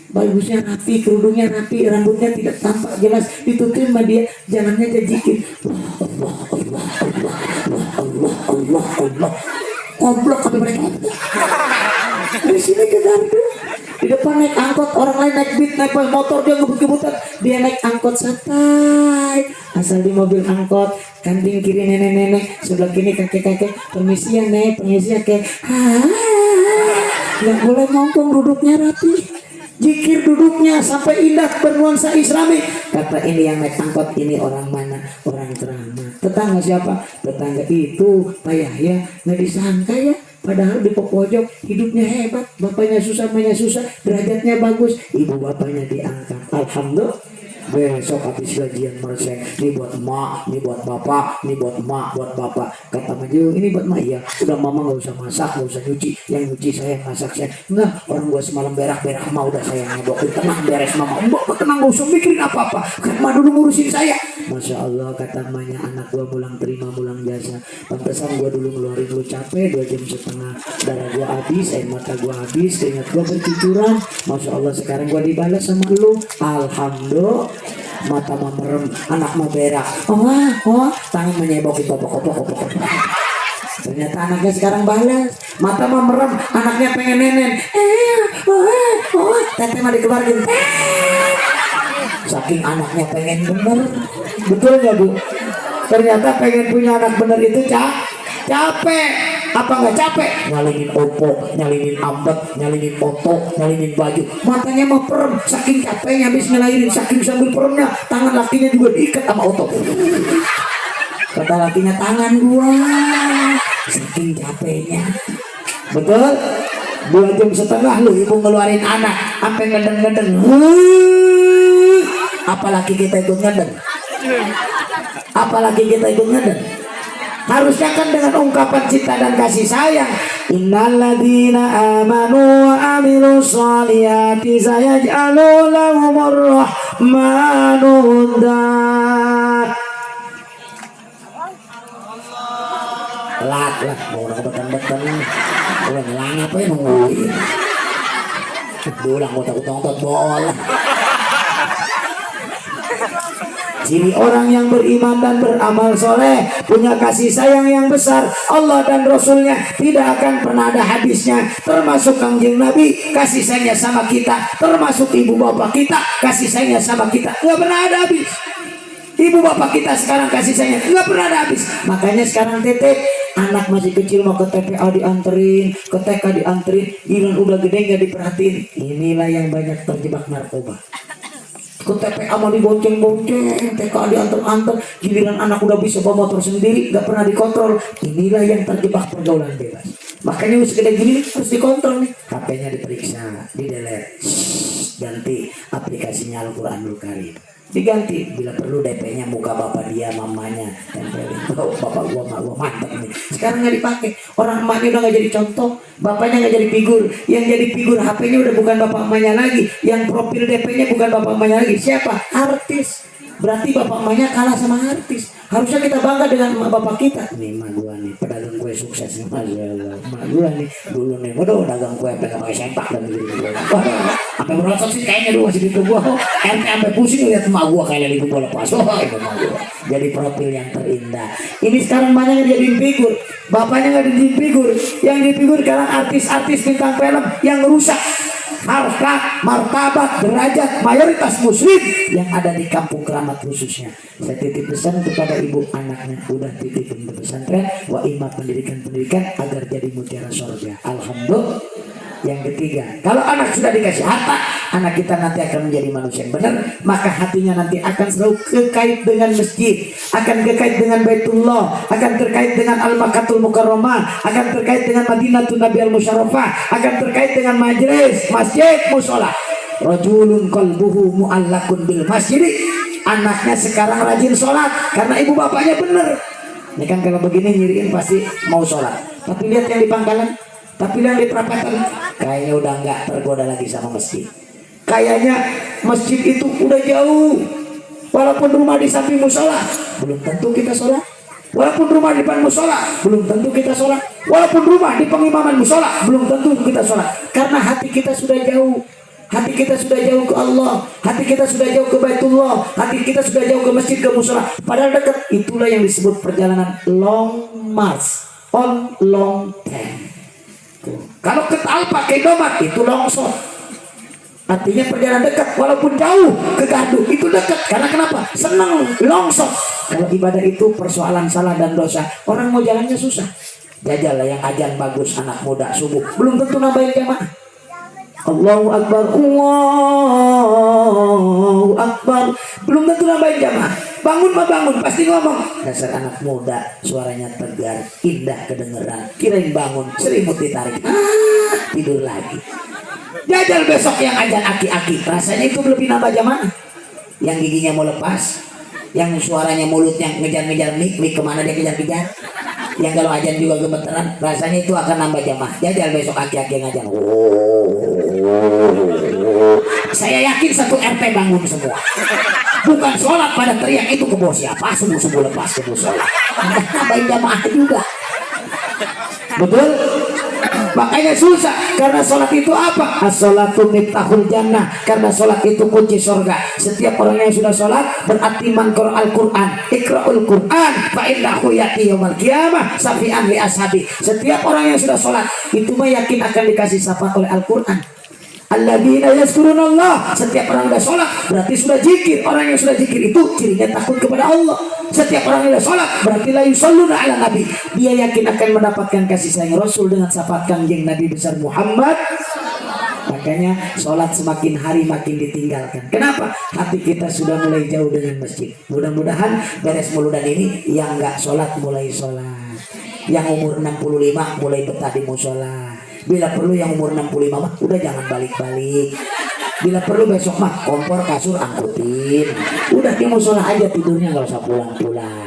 Bagusnya rapi, kerudungnya rapi, rambutnya tidak tampak jelas, ditutup sama dia, jalannya jadikin Allah, Allah, Allah, Allah, Allah, Allah, goblok sampai mereka. Dari sini ke Gardu, di depan naik angkot, orang lain naik beat, naik motor, dia ngebut-ngebutan, dia naik angkot santai, asal di mobil angkot, kanting kiri nenek-nenek, sebelah kiri kakek-kakek, permisi ya nek, permisi ya kek, nggak boleh ngomong, duduknya rapi. Jikir duduknya sampai indah bernuansa islami. Kata ini yang naik angkot ini orang mana? Orang keramat. Tetangga siapa? Tetangga itu Pak Yahya. Nggak disangka ya, padahal di pojok hidupnya hebat. Bapaknya susah, mamanya susah, derajatnya bagus, ibu bapaknya diangkat. Alhamdulillah. Besok habis gajian meresek, ini buat emak, ini buat bapak, ini buat emak, buat bapak. Kata Maju, ini buat emak. Iya, udah mama gak usah masak, gak usah nyuci. Yang nyuci saya, masak saya. Enggak, orang gua semalam berak-berak emak udah saya ngebokin. Tenang, beres mama. Mbak, tenang, gak usah mikirin apa-apa. Kan emak dulu ngurusin saya. Masya Allah, kata emaknya, anak gua pulang terima, pulang jasa. Pantesan gua dulu ngeluarin lu capek 2 jam setengah. Darah gua habis, air mata gua habis, keringat gua bercucuran. Masya Allah, sekarang gua dibalas sama lu. Alhamdulillah. Mata mah merem, anak mah berak. Tangan menyebokin kopok. Ternyata anaknya sekarang balas. Mata mah merem, anaknya pengen nenen. Teteh mah dikeluarin. Saking anaknya pengen bener. Betul gak bu? Ternyata pengen punya anak bener itu capek. Apa nggak capek? Nyalinin Oppo, nyalinin ambek, nyalinin foto, nyalinin baju. Matanya mah perem, saking capeknya habis ngelahirin, saking sambil peremnya, tangan lakinya juga diikat sama otot. Kata lakinya, tangan gua, saking capeknya. Betul? 2 jam setengah lu ibu ngeluarin anak, sampai ngedeng-ngedeng. Apalagi kita ikut ngedeng? Apalagi kita ikut ngedeng? Harusnya kan dengan ungkapan cinta dan kasih sayang. Innalladzina amanu wa amilus sholihati sayaj'alu lahumur rahmanu wudda. Telat lah, mau orang beton-beton. Udah ngelang apa ya nungguin. Dulang mau takut-takut bola. Jadi orang yang beriman dan beramal soleh, punya kasih sayang yang besar, Allah dan Rasulnya tidak akan pernah ada habisnya. Termasuk Kangjeng Nabi, kasih sayangnya sama kita. Termasuk ibu bapak kita, kasih sayangnya sama kita. Nggak pernah ada habis. Ibu bapak kita sekarang kasih sayang nggak pernah ada habis. Makanya sekarang Tete, anak masih kecil mau ke TPA dianterin, ke TK dianterin, giliran udah gede nggak diperhatiin. Inilah yang banyak terjebak narkoba. Ke TPA mau dibonceng-bonceng, TK diantar-antar, giliran anak udah bisa bawa motor sendiri, nggak pernah dikontrol. Inilah yang terjebak pergaulan bebas. Makanya segede gini harus dikontrol nih. HP-nya diperiksa, di-delete, ganti aplikasinya Al-Quranul Karim. Diganti, bila perlu DP-nya muka bapak dia, mamanya, tempelin. Oh, bapak gua, mak gua, mantap nih. Sekarang nggak dipakai, orang emaknya udah nggak jadi contoh, bapaknya nggak jadi figur. Yang jadi figur HP-nya udah bukan bapak emaknya lagi, yang profil DP-nya bukan bapak emaknya lagi. Siapa? Artis. Berarti bapak emaknya kalah sama artis. Harusnya kita bangga dengan emak bapak kita. Nih emak gua nih, pedagang kue sukses nih, Masya Allah. Emak gua nih, dulu nih, waduh dagang kue pengen pakai sempak dan gitu. Sampai merosot sih kayaknya dulu masih gitu gua. Sampai pusing lihat emak gua kayak lagi bola pas. Oh, itu emak gua. Jadi profil yang terindah. Ini sekarang banyak yang jadi figur. Bapaknya nggak jadi figur. Yang di figur sekarang artis-artis bintang film yang rusak harkat, martabat, derajat mayoritas muslim yang ada di kampung Keramat khususnya. Saya titip pesan kepada ibu anaknya, udah titipin ke pesantren, wa imam pendidikan agar jadi mutiara surga. Alhamdulillah. Yang ketiga, kalau anak sudah dikasih harta, anak kita nanti akan menjadi manusia yang benar, maka hatinya nanti akan selalu terkait dengan masjid, akan terkait dengan Baitullah, akan terkait dengan Al-Makkatul Mukarramah, akan terkait dengan Madinatul Nabi Al-Musyarrafah, akan terkait dengan majlis, masjid, musola. Rajulun qalbuhu mu'allakun bil masjid. Anaknya sekarang rajin sholat karena ibu bapaknya benar. Ini kan kalau begini nyiriin pasti mau sholat. Tapi lihat yang di Pangkalan, tapi lihat di perapatan, kayaknya udah nggak tergoda lagi sama masjid. Kayaknya masjid itu udah jauh. Walaupun rumah di samping musola, belum tentu kita sholat. Walaupun rumah di depan musola, belum tentu kita sholat. Walaupun rumah di pengimaman musola, belum tentu kita sholat. Karena hati kita sudah jauh. Hati kita sudah jauh ke Allah, hati kita sudah jauh ke Baitullah, hati kita sudah jauh ke masjid, ke musola. Padahal dekat. Itulah yang disebut perjalanan long march on long time. Kalau ke Alpa ke Indomaret itu longsor. Artinya perjalanan dekat, walaupun jauh ke Gardu itu dekat. Karena kenapa? Senang longsor. Kalau ibadah itu persoalan salah dan dosa, orang mau jalannya susah. Jajal lah yang ajan bagus anak muda subuh, belum tentu nambahin jamaah. Allahu Akbar, Allahu Akbar, belum tentu nambahin jamaah. Bangun mah bangun, pasti ngomong. Dasar anak muda, suaranya tegar, indah kedengeran. Kirain bangun, selimut ditarik, tidur lagi. Jajal besok yang ajan aki-aki, rasanya itu lebih nambah jamaah. Yang giginya mau lepas, yang suaranya mulutnya ngejar-ngejar mik kemana dia kejar-kejar. Yang kalau ajan juga gemeteran, rasanya itu akan nambah jamaah. Jajal besok aki-aki ngajar. Saya yakin satu RT bangun semua. Bukan sholat pada teriak itu ke bos siapa, subuh-subuh lepas ke bos sholat. Nambahin jamaah juga. Betul? Makanya susah. Karena sholat itu apa? As-sholatu miftahul jannah. Karena sholat itu kunci surga. Setiap orang yang sudah sholat berarti man qara al-Quran, ikra'ul Quran fa innahu ya'ti yaumil qiyamah syafi'an li ashabi. Setiap orang yang sudah sholat itu mah yakin akan dikasih syafaat oleh Al-Quran. Alladzina yazkurunallah. Setiap orang sudah sholat berarti sudah zikir. Orang yang sudah zikir itu cirinya takut kepada Allah. Setiap orang yang sudah sholat berarti la yusalluna ala nabi. Dia yakin akan mendapatkan kasih sayang Rasul dengan syafaat kanjeng Nabi besar Muhammad. Makanya sholat semakin hari makin ditinggalkan. Kenapa? Hati kita sudah mulai jauh dengan masjid. Mudah-mudahan beres muludan ini yang nggak sholat mulai sholat. Yang umur 65 mulai betah di musola. Bila perlu yang umur 65 mah udah jangan balik-balik. Bila perlu besok mah kompor kasur angkutin. Udah di musola aja tidurnya, nggak usah pulang-pulang.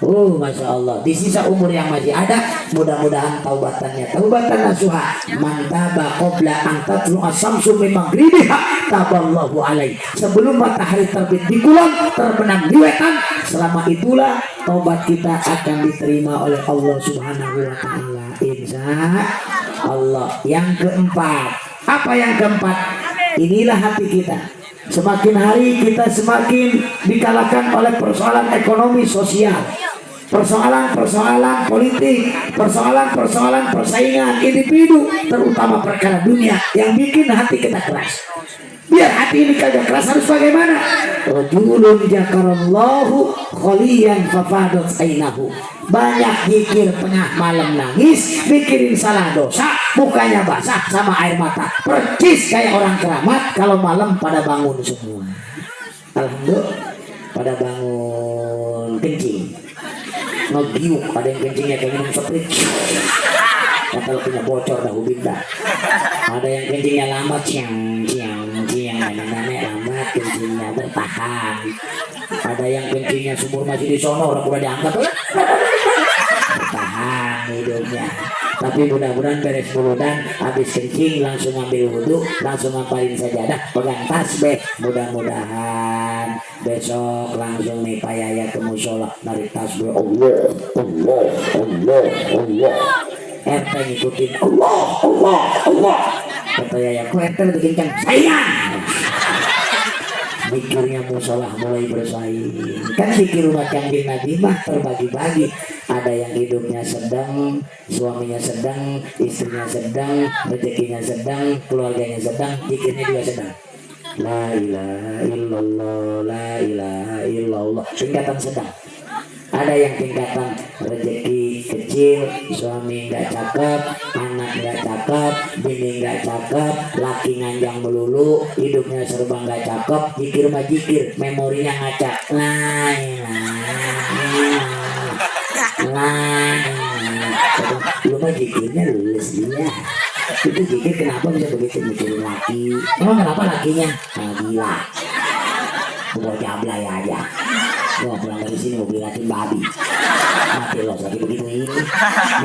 Masya Allah. Di sisa umur yang masih ada, mudah-mudahan taubatannya taubatan nasuha. Mantaba qabla an tatlu as-samsu min maghribiha taballahu alaihi. Sebelum matahari terbit di kulon, terbenam di wetan, selama itulah taubat kita akan diterima oleh Allah Subhanahu wa taala. Insya Allah. Yang keempat, apa yang keempat? Inilah hati kita. Semakin hari kita semakin dikalahkan oleh persoalan ekonomi sosial, persoalan-persoalan politik, persoalan-persoalan persaingan individu, terutama perkara dunia yang bikin hati kita keras. Biar hati ini kagak keras harus bagaimana? Rajulun jakarallahu kholiyan fafadat ainahu. Banyak zikir tengah malam nangis, mikirin salah dosa, mukanya basah sama air mata. Percis kayak orang keramat kalau malam pada bangun semua. Alhamdulillah pada bangun kencing. Ngegiuk, ada yang kencingnya kayak minum sprit. Katal punya bocor dah ubinda. Ada yang kencingnya lambat, ciang nenek lambat kencingnya bertahan. Ada yang kencingnya sumur masih di sono, orang udah diangkat bertahan hidupnya. Tapi mudah-mudahan beres muludan, habis kencing langsung ambil wudhu, langsung ngapain sajadah, pegang tasbih. Mudah-mudahan besok langsung nih Pak Yaya ke musola narik tasbih. Allah, Allah, Allah, Allah. RT ngikutin Allah, Allah, Allah. Kata Yaya, kok RT lebih kencang? Sayang. Mikirnya musola mulai bersaing. Kan pikir rumah Kangjeng Nabi mah terbagi-bagi. Ada yang hidupnya sedang, suaminya sedang, istrinya sedang, rezekinya sedang, keluarganya sedang, zikirnya juga sedang. La ilaha illallah, la ilaha illallah. Tingkatan sedang. Ada yang tingkatan rezeki kecil, suami nggak cakep, anak nggak cakep, bini nggak cakep, laki nganjang melulu, hidupnya serba nggak cakep, zikir mah zikir, memorinya ngacak. Lu mah zikirnya lulus dia. Itu zikir kenapa bisa begitu mikirin laki? Emang kenapa lakinya? Gila. Gua jablay aja. Gua pulang dari sini mau beli racun babi. Mati lo lagi begitu ini.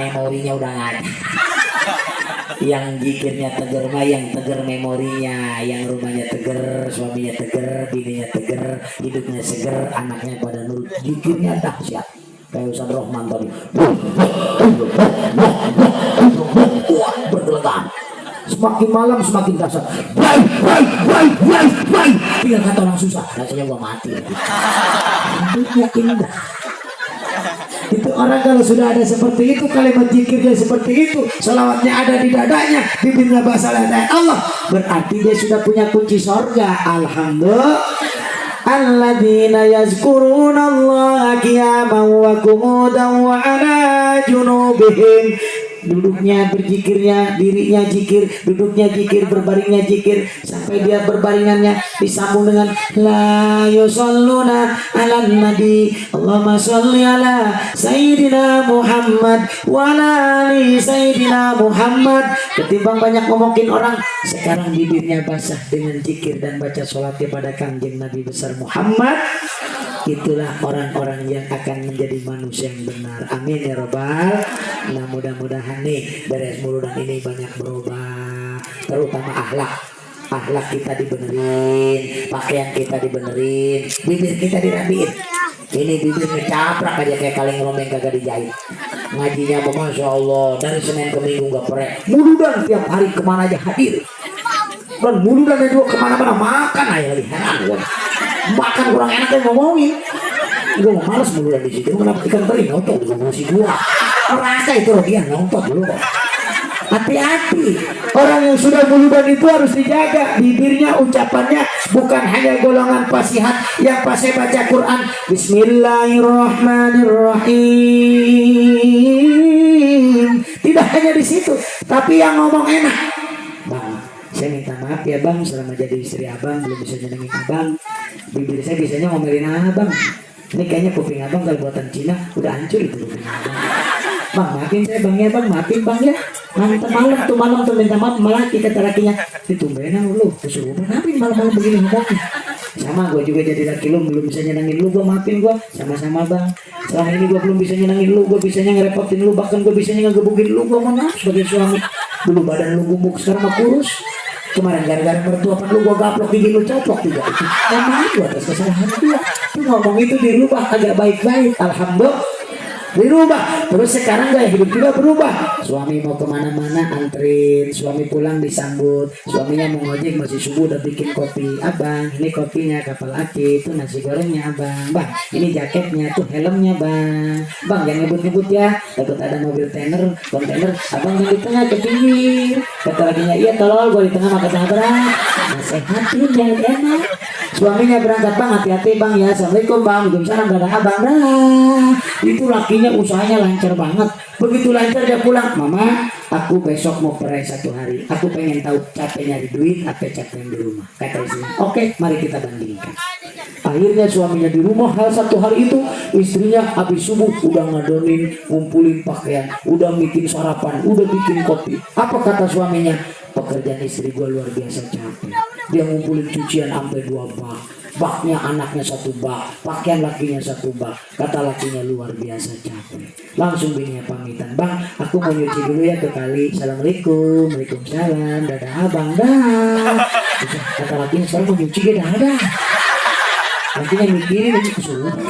Memorinya udah nggak ada. Yang zikirnya teger mah yang teger memorinya, yang rumahnya teger, suaminya teger, bininya teger, hidupnya seger, anaknya pada nurut. Zikirnya dahsyat. Kayak Ustaz Rohman tadi. Bergelegar. Semakin malam semakin dahsyat. Tiga kata orang susah, rasanya gua mati. Itu indah. Itu orang kalau sudah ada seperti itu, kalimat zikirnya seperti itu, selawatnya ada di dadanya, bibirnya basah la Allah, berarti dia sudah punya kunci surga. Alhamdulillah. Alladzina yazkuruna Allah qiyaman wa qu'udan wa 'ala junubihim. Duduknya berzikirnya, dirinya zikir, duduknya zikir, berbaringnya zikir, sampai dia berbaringannya disambung dengan la yusalluna ala nabi Allahumma sholli ala sayyidina Muhammad wa ala ali sayyidina Muhammad. Ketimbang banyak ngomongin orang, sekarang bibirnya basah dengan zikir dan baca sholat kepada Kangjeng Nabi besar Muhammad. Itulah orang-orang yang akan menjadi manusia yang benar. Amin ya Rabbal. Nah mudah-mudahan nih beres muludan ini banyak berubah, terutama akhlak kita dibenerin, pakaian kita dibenerin, bibir kita dirapiin. Ini bibirnya caprak aja kayak kaleng rombeng kagak dijahit. Ngajinya apa Masya Allah, dari Senin ke Minggu gak perek. Muludan tiap hari kemana aja hadir. Dan muludan juga kemana-mana makan aja lagi heran. Makan kurang enak yang ngomongin. Gue mau males muludan di situ. Kenapa ikan teri nonton di promosi gua? Rasa itu dia nonton dulu kok. Hati-hati. Orang yang sudah muludan itu harus dijaga. Bibirnya, ucapannya bukan hanya golongan fasihat yang pasti baca Quran. Bismillahirrahmanirrahim. Tidak hanya di situ, tapi yang ngomong enak. Bang, saya minta maaf ya bang, selama jadi istri abang belum bisa nyenengin abang. Bibir saya bisanya ngomelin abang. Ini kayaknya kuping abang kalau buatan Cina udah hancur itu kuping abang. Bang, maafin saya bang ya bang, maafin bang ya. Nanti malam tuh minta maaf malah kita terakinya. Ditumbenan lu, kesurupan ngapain malam-malam begini ngomongnya. Sama gue juga jadi laki lu belum bisa nyenengin lu, gue maafin gue. Sama-sama bang. Selama ini gue belum bisa nyenengin lu, gue bisanya ngerepotin lu, bahkan gue bisanya ngegebukin lu. Gue mau maaf sebagai suami. Dulu badan lu gemuk, sekarang mah kurus. Kemarin gara-gara mertua lu gua gaplok gigi lu coplok juga itu. Emang itu atas kesalahan gua. Tuh ngomong itu dirubah agak baik-baik. Alhamdulillah. dirubah. Terus sekarang gaya hidup juga berubah. Suami mau kemana-mana anterin, suami pulang disambut, suaminya mau ngojek masih subuh udah bikin kopi. Abang, ini kopinya, kapal aki, itu nasi gorengnya abang. Bang, ini jaketnya, tuh helmnya bang. Bang jangan nyebut-nyebut ya, takut ada mobil kontainer. Abang yang di tengah ke pinggir. Kata lakinya, iya tolol gua di tengah maka tabrak. Nasehatin yang enak. Suaminya berangkat, bang hati-hati bang ya, assalamualaikum bang, waalaikumsalam, dadah abang, dah. Itu lakinya usahanya lancar banget. Begitu lancar dia pulang, mama aku besok mau perai 1 hari, aku pengen tahu capek nyari duit apa capek di rumah. Kata istrinya, oke mari kita bandingkan. Akhirnya suaminya di rumah hal 1 hari itu, istrinya habis subuh udah ngadonin, ngumpulin pakaian, udah bikin sarapan, udah bikin kopi. Apa kata suaminya? Pekerjaan istri gua luar biasa capek. Dia ngumpulin cucian sampai 2 bak. Baknya anaknya 1 bak, pakaian lakinya 1 bak. Kata lakinya luar biasa capek. Langsung bininya pamitan, bang aku mau nyuci dulu ya ke kali. Assalamualaikum, waalaikumsalam, dadah abang, dah. Kata lakinya sekarang mau nyuci ya, dadah. Lakinya mikirin ini kesurupan.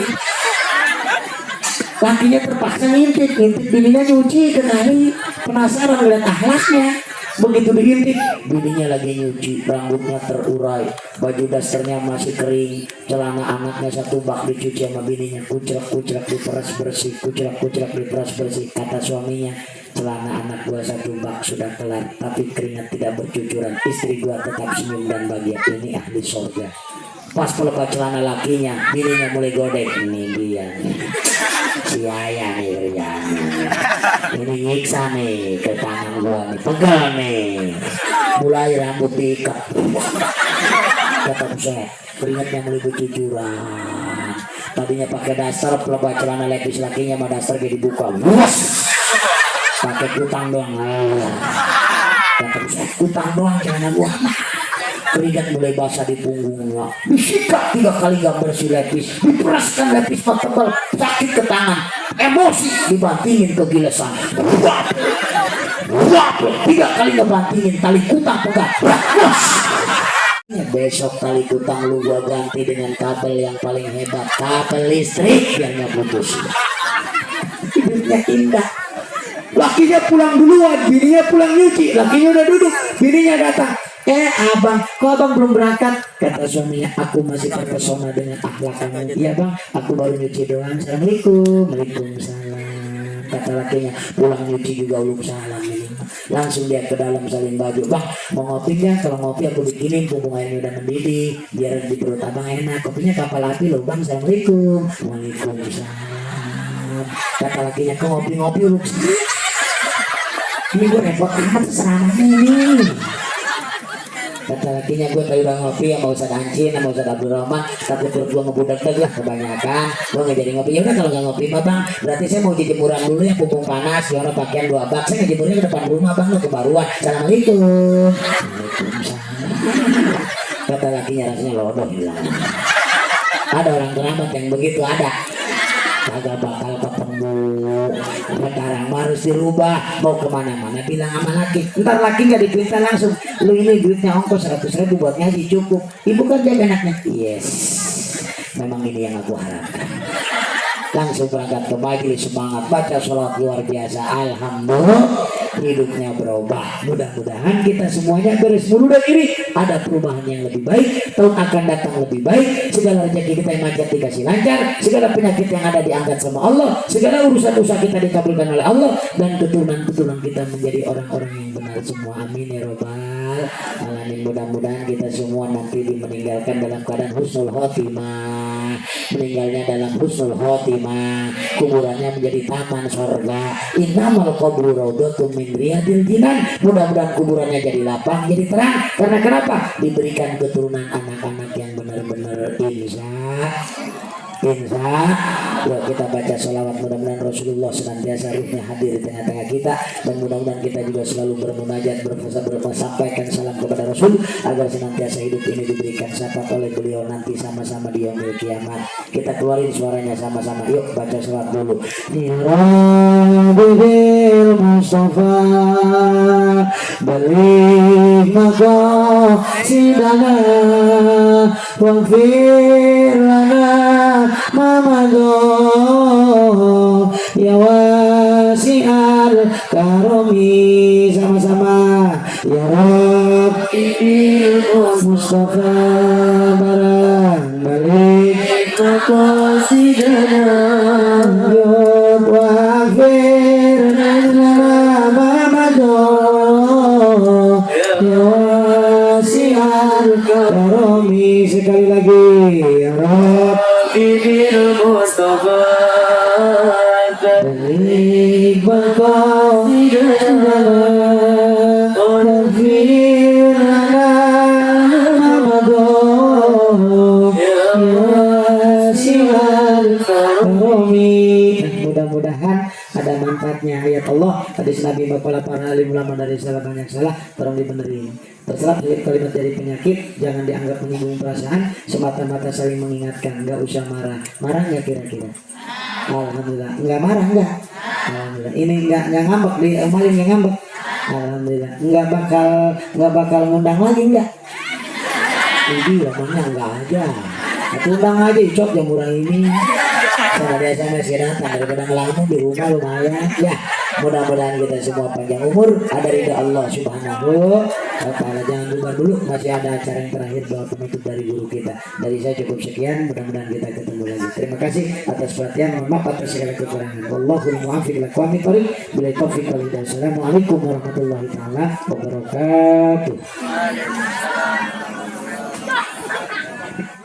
Lakinya terpaksa ngintip bininya nyuci ke kali. Penasaran lihat akhlaknya. Begitu diintip, bininya lagi nyuci, rambutnya terurai, baju dasarnya masih kering, celana anaknya 1 bak dicuci sama bininya, kucrak-kucrak diperas bersih, kucrak-kucrak diperas bersih. Kata suaminya, celana anak gua 1 bak sudah kelar, tapi keringat tidak bercucuran. Istri gua tetap senyum dan bahagia. Ini ahli surga. Pas pelepas celana lakinya, bininya mulai godek. Ini dia nih, si ayah nih kerjaan. Ini nyiksa nih ke tangan gua nih, pegal nih. Mulai rambut diikat. Kata buset, keringatnya mulai bercucuran. Tadinya pakai dasar, pelepas celana lepis lakinya sama dasar jadi dibuka. Wuss! Pakai kutang doang. Kata buset, kutang doang celana gua. Keringat mulai basah di punggungnya, disikat 3 kali gak bersih lepis, diperaskan lepis tebal, sakit ke tangan, emosi dibantingin kegilesan, wap, 3 kali gak bantingin, tali kutang pegang, besok tali kutang lu gua ganti dengan kabel yang paling hebat, kabel listrik biar gak putus. Hidupnya indah. Lakinya pulang duluan, bininya pulang nyuci, lakinya udah duduk, bininya datang. Abang, kok abang belum berangkat? Kata suaminya, aku masih terpesona dengan akhlak kamu. Iya bang, aku baru nyuci doang. Assalamualaikum, waalaikumsalam. Kata lakinya, pulang nyuci juga belum salam. Langsung dia ke dalam salin baju. Bang, mau ngopi nggak? Kalau ngopi aku bikinin, mumpung airnya udah mendidih, biar di perut abang enak. Kopinya kapal api loh bang. Assalamualaikum, waalaikumsalam. Kata lakinya, kok ngopi-ngopi lu? Ini gue repot amat serangan ini. Kata lakinya, gue tadi udah ngopi sama Ustadz Ancin sama Ustadz Abdul Rahman, tapi perut gue ngebudak-budak lah kebanyakan. Gue gak jadi ngopi. Yaudah kalau gak ngopi mah bang, berarti saya mau jemuran dulu ya, pupung panas, gimana pakaian 2 bak. Saya ngejemurnya ke depan rumah bang, lo kebaruan. Assalamualaikum. Kata lakinya, rasanya lodoh hilang. Ada orang keramat yang begitu, ada. Kagak bakal ketemu. Sekarang harus dirubah. Mau kemana-mana bilang sama laki. Ntar laki gak diperintah langsung, lu ini duitnya ongkos 100.000 buat ngaji cukup. Ibu kan jaga anaknya. Yes, memang ini yang aku harapkan. Langsung berangkat ke majelis, semangat baca sholat luar biasa. Alhamdulillah, hidupnya berubah. Mudah-mudahan kita semuanya beres mulu dan ini ada perubahan yang lebih baik. Tahun akan datang lebih baik. Segala rezeki kita yang macet dikasih lancar, segala penyakit yang ada diangkat sama Allah, segala urusan dosa kita dikabulkan oleh Allah, dan keturunan-keturunan kita menjadi orang-orang yang benar semua. Amin ya robbal alamin. Mudah-mudahan kita semua nanti meninggalkan dalam keadaan husnul khotimah, meninggalnya dalam husnul khotimah, kuburannya menjadi taman surga. Innamal qabru raudhatun min riyadil jinan. Mudah-mudahan kuburannya jadi lapang, jadi terang. Karena kenapa? Diberikan keturunan anak-anak yang benar-benar insya. Yuk kita baca sholawat, mudah-mudahan Rasulullah senantiasa ruhnya hadir di tengah-tengah kita, dan mudah-mudahan kita juga selalu bermunajat, sampaikan salam kepada Rasul agar senantiasa hidup ini diberikan syafaat oleh beliau nanti sama-sama di yaumil kiamat. Kita keluarin suaranya sama-sama. Yuk baca sholawat dulu. Ya Rabbil Mustafa balik maqasidana waghfir lana Mamadu ya wasi'al karomi, sama-sama ya Rabbi Mustafa barang balik qasidana yud wafir Mamadu ya wasi'al karomi, sekali lagi ya Rabbi Mustafa balik qasidana mudah-mudahan ada manfaatnya ayat Allah, hadis Nabi, para alim ulama dari salah banyak salah, tolong dibenerin. Terserah kalimat dari penyakit, jangan dianggap menyinggung perasaan, semata-mata saling mengingatkan, nggak usah marah. Marah nggak kira-kira? Alhamdulillah, nggak marah nggak? Alhamdulillah, ini nggak ngambek, di malin nggak ngambek. Alhamdulillah, nggak bakal ngundang lagi nggak? Ini omongnya nggak aja. Undang aja Icok yang murah ini. Sama biasa masih datang daripada ngelamun di rumah lumayan. Ya, mudah-mudahan kita semua panjang umur, ada ridha Allah Subhanahu wa Ta'ala. Jangan bubar dulu, masih ada acara yang terakhir doa penutup dari guru kita. Dari saya cukup sekian, mudah-mudahan kita ketemu lagi. Terima kasih atas perhatian, mohon maaf atas segala kekurangan. Wallahul muwaffiq ila aqwamit thoriq. Billahi taufiq wal hidayah. Assalamualaikum warahmatullahi taala wabarakatuh.